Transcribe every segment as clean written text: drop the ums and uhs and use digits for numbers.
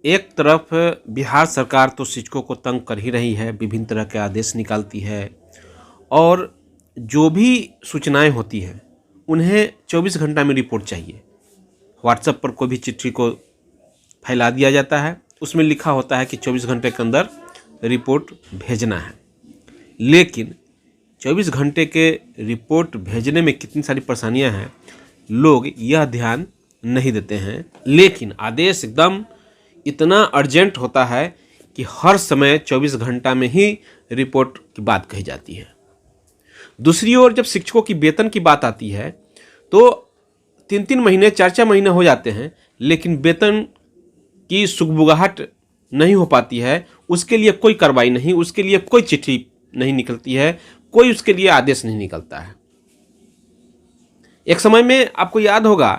एक तरफ बिहार सरकार तो शिक्षकों को तंग कर ही रही है, विभिन्न तरह के आदेश निकालती है और जो भी सूचनाएं होती हैं उन्हें 24 घंटा में रिपोर्ट चाहिए। व्हाट्सएप पर कोई भी चिट्ठी को फैला दिया जाता है, उसमें लिखा होता है कि 24 घंटे के अंदर रिपोर्ट भेजना है। लेकिन 24 घंटे के रिपोर्ट भेजने में कितनी सारी परेशानियां हैं, लोग यह ध्यान नहीं देते हैं। लेकिन आदेश एकदम इतना अर्जेंट होता है कि हर समय 24 घंटा में ही रिपोर्ट की बात कही जाती है। दूसरी ओर जब शिक्षकों की वेतन की बात आती है तो 3-3 महीने 4-4 महीने हो जाते हैं, लेकिन वेतन की सुगबुगाहट नहीं हो पाती है। उसके लिए कोई कार्रवाई नहीं, उसके लिए कोई चिट्ठी नहीं निकलती है, कोई उसके लिए आदेश नहीं निकलता है। एक समय में आपको याद होगा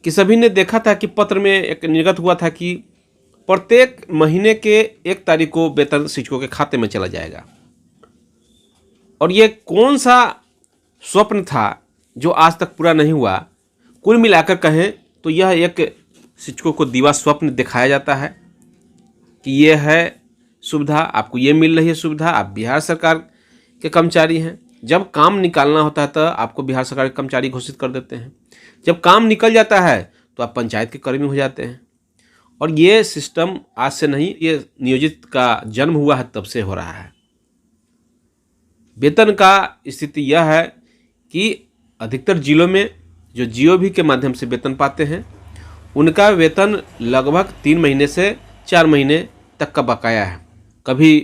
कि सभी ने देखा था कि पत्र में एक निर्गत हुआ था कि प्रत्येक महीने के 1 तारीख को वेतन शिक्षकों के खाते में चला जाएगा। और ये कौन सा स्वप्न था जो आज तक पूरा नहीं हुआ। कुल मिलाकर कहें तो यह एक शिक्षकों को दीवा स्वप्न दिखाया जाता है कि ये है सुविधा, आपको ये मिल रही है सुविधा, आप बिहार सरकार के कर्मचारी हैं। जब काम निकालना होता है तो आपको बिहार सरकार के कर्मचारी घोषित कर देते हैं। जब काम निकल जाता है तो आप पंचायत के कर्मी हो जाते हैं। और ये सिस्टम आज से नहीं, ये नियोजित का जन्म हुआ है तब से हो रहा है। वेतन का स्थिति यह है कि अधिकतर जिलों में जो जीओबी के माध्यम से वेतन पाते हैं उनका वेतन लगभग 3 महीने से 4 महीने तक का बकाया है। कभी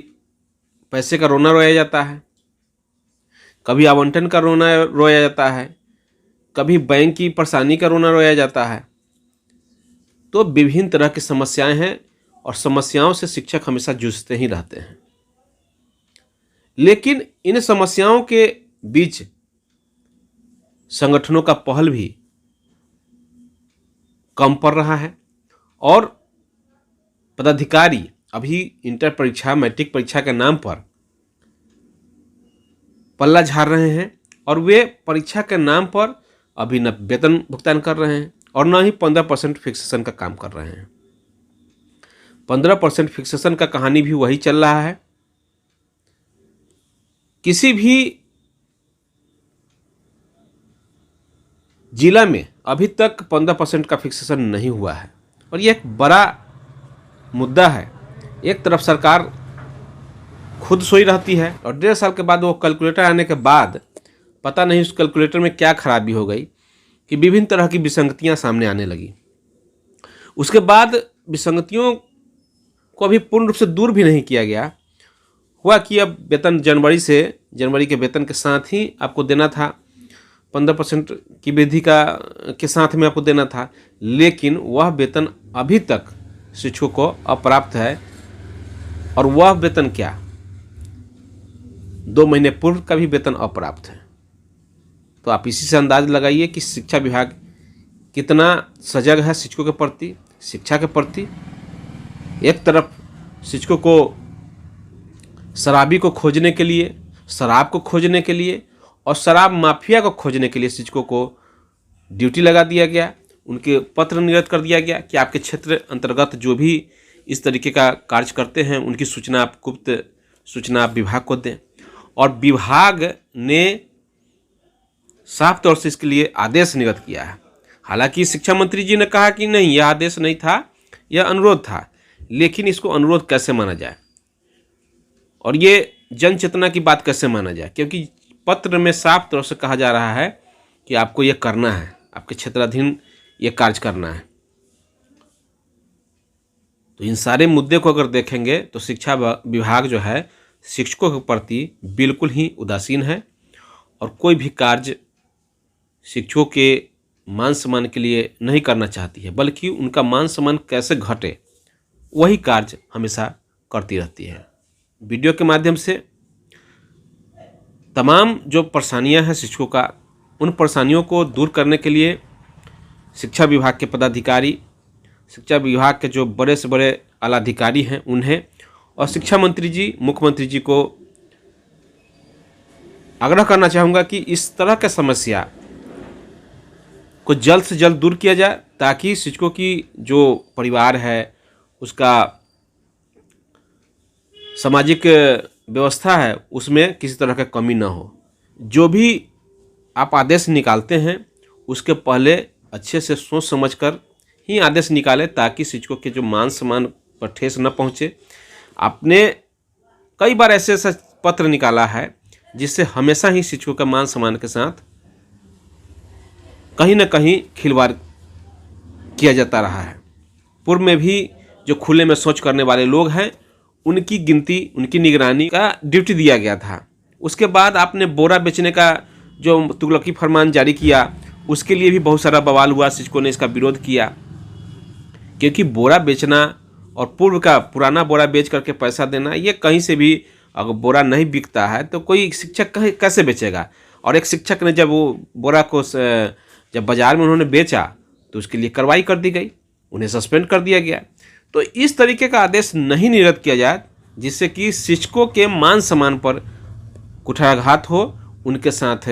पैसे का रोना रोया जाता है, कभी आवंटन का रोना रोया जाता है, कभी बैंक की परेशानी का रोना रोया जाता है। तो विभिन्न तरह की समस्याएं हैं और समस्याओं से शिक्षक हमेशा जूझते ही रहते हैं। लेकिन इन समस्याओं के बीच संगठनों का पहल भी कम पड़ रहा है और पदाधिकारी अभी इंटर परीक्षा, मैट्रिक परीक्षा के नाम पर पल्ला झाड़ रहे हैं और वे परीक्षा के नाम पर अभी न वेतन भुगतान कर रहे हैं और न ही 15% फिक्सेशन का काम कर रहे हैं। 15% फिक्सेशन का कहानी भी वही चल रहा है। किसी भी जिला में अभी तक 15% का फिक्सेशन नहीं हुआ है और यह एक बड़ा मुद्दा है। एक तरफ सरकार खुद सोई रहती है और 1.5 साल के बाद वो कैलकुलेटर आने के बाद पता नहीं उस कैलकुलेटर में क्या खराबी हो गई कि विभिन्न तरह की विसंगतियां सामने आने लगी। उसके बाद विसंगतियों को अभी पूर्ण रूप से दूर भी नहीं किया गया। हुआ कि अब वेतन जनवरी के वेतन के साथ ही आपको देना था, 15% की वृद्धि के साथ में आपको देना था, लेकिन वह वेतन अभी तक शिक्षकों को अप्राप्त है। और वह वेतन क्या, 2 महीने पूर्व का भी वेतन अप्राप्त है। तो आप इसी से अंदाज लगाइए कि शिक्षा विभाग कितना सजग है शिक्षकों के प्रति, शिक्षा के प्रति। एक तरफ शिक्षकों को शराबी को खोजने के लिए, शराब को खोजने के लिए और शराब माफिया को खोजने के लिए शिक्षकों को ड्यूटी लगा दिया गया। उनके पत्र निर्गत कर दिया गया कि आपके क्षेत्र अंतर्गत जो भी इस तरीके का कार्य करते हैं उनकी सूचना आप गुप्त सूचना आप विभाग को दें। और विभाग ने साफ तौर से इसके लिए आदेश निर्गत किया है। हालांकि शिक्षा मंत्री जी ने कहा कि नहीं, यह आदेश नहीं था, यह अनुरोध था। लेकिन इसको अनुरोध कैसे माना जाए और ये जन चेतना की बात कैसे माना जाए, क्योंकि पत्र में साफ तौर से कहा जा रहा है कि आपको ये करना है, आपके क्षेत्राधीन ये कार्य करना है। तो इन सारे मुद्दे को अगर देखेंगे तो शिक्षा विभाग जो है शिक्षकों के प्रति बिल्कुल ही उदासीन है और कोई भी कार्य शिक्षकों के मान सम्मान के लिए नहीं करना चाहती है, बल्कि उनका मान सम्मान कैसे घटे वही कार्य हमेशा करती रहती है। वीडियो के माध्यम से तमाम जो परेशानियां हैं शिक्षकों का, उन परेशानियों को दूर करने के लिए शिक्षा विभाग के पदाधिकारी, शिक्षा विभाग के जो बड़े से बड़े आलाधिकारी हैं उन्हें और शिक्षा मंत्री जी, मुख्यमंत्री जी को आग्रह करना चाहूँगा कि इस तरह की समस्या को जल्द से जल्द दूर किया जाए, ताकि शिक्षकों की जो परिवार है उसका सामाजिक व्यवस्था है उसमें किसी तरह का कमी ना हो। जो भी आप आदेश निकालते हैं उसके पहले अच्छे से सोच समझकर ही आदेश निकालें, ताकि शिक्षकों के जो मान सम्मान पर ठेस न पहुँचे। आपने कई बार ऐसे ऐसा पत्र निकाला है जिससे हमेशा ही शिक्षकों का मान सम्मान के साथ कहीं न कहीं खिलवाड़ किया जाता रहा है। पूर्व में भी जो खुले में शौच करने वाले लोग हैं उनकी गिनती, उनकी निगरानी का ड्यूटी दिया गया था। उसके बाद आपने बोरा बेचने का जो तुगलकी फरमान जारी किया, उसके लिए भी बहुत सारा बवाल हुआ, शिक्षकों ने इसका विरोध किया, क्योंकि बोरा बेचना और पूर्व का पुराना बोरा बेच करके पैसा देना, ये कहीं से भी अगर बोरा नहीं बिकता है तो कोई शिक्षक कैसे बेचेगा। और एक शिक्षक ने जब वो बोरा को जब बाजार में उन्होंने बेचा तो उसके लिए कार्रवाई कर दी गई, उन्हें सस्पेंड कर दिया गया। तो इस तरीके का आदेश नहीं निर्गत किया जाए जिससे कि शिक्षकों के मान सम्मान पर कुठाराघात हो, उनके साथ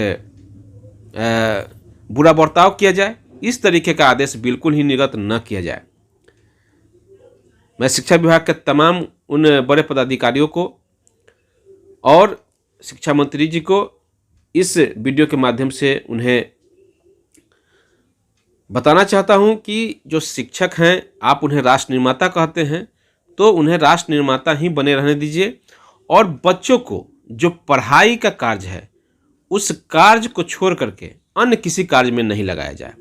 बुरा बर्ताव किया जाए। इस तरीके का आदेश बिल्कुल ही निर्गत न किया जाए। मैं शिक्षा विभाग के तमाम उन बड़े पदाधिकारियों को और शिक्षा मंत्री जी को इस वीडियो के माध्यम से उन्हें बताना चाहता हूं कि जो शिक्षक हैं, आप उन्हें राष्ट्र निर्माता कहते हैं तो उन्हें राष्ट्र निर्माता ही बने रहने दीजिए, और बच्चों को जो पढ़ाई का कार्य है उस कार्य को छोड़ करके अन्य किसी कार्य में नहीं लगाया जाए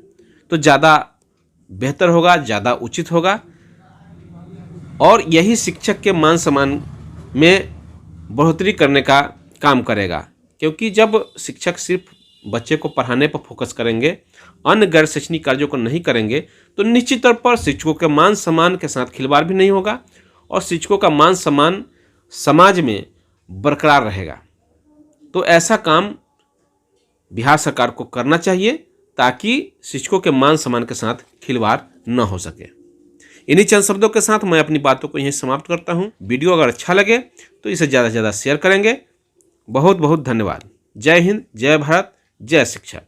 तो ज़्यादा बेहतर होगा, ज़्यादा उचित होगा, और यही शिक्षक के मान सम्मान में बढ़ोतरी करने का काम करेगा। क्योंकि जब शिक्षक सिर्फ बच्चे को पढ़ाने पर फोकस करेंगे, अन्य गैर शैक्षणिक कार्यों को नहीं करेंगे, तो निश्चित तौर पर शिक्षकों के मान सम्मान के साथ खिलवाड़ भी नहीं होगा और शिक्षकों का मान सम्मान समाज में बरकरार रहेगा। तो ऐसा काम बिहार सरकार को करना चाहिए ताकि शिक्षकों के मान सम्मान के साथ खिलवाड़ न हो सके। इन्हीं चंद शब्दों के साथ मैं अपनी बातों को यहीं समाप्त करता हूं। वीडियो अगर अच्छा लगे तो इसे ज़्यादा से ज़्यादा शेयर करेंगे। बहुत बहुत धन्यवाद। जय हिंद, जय भारत, जय शिक्षा।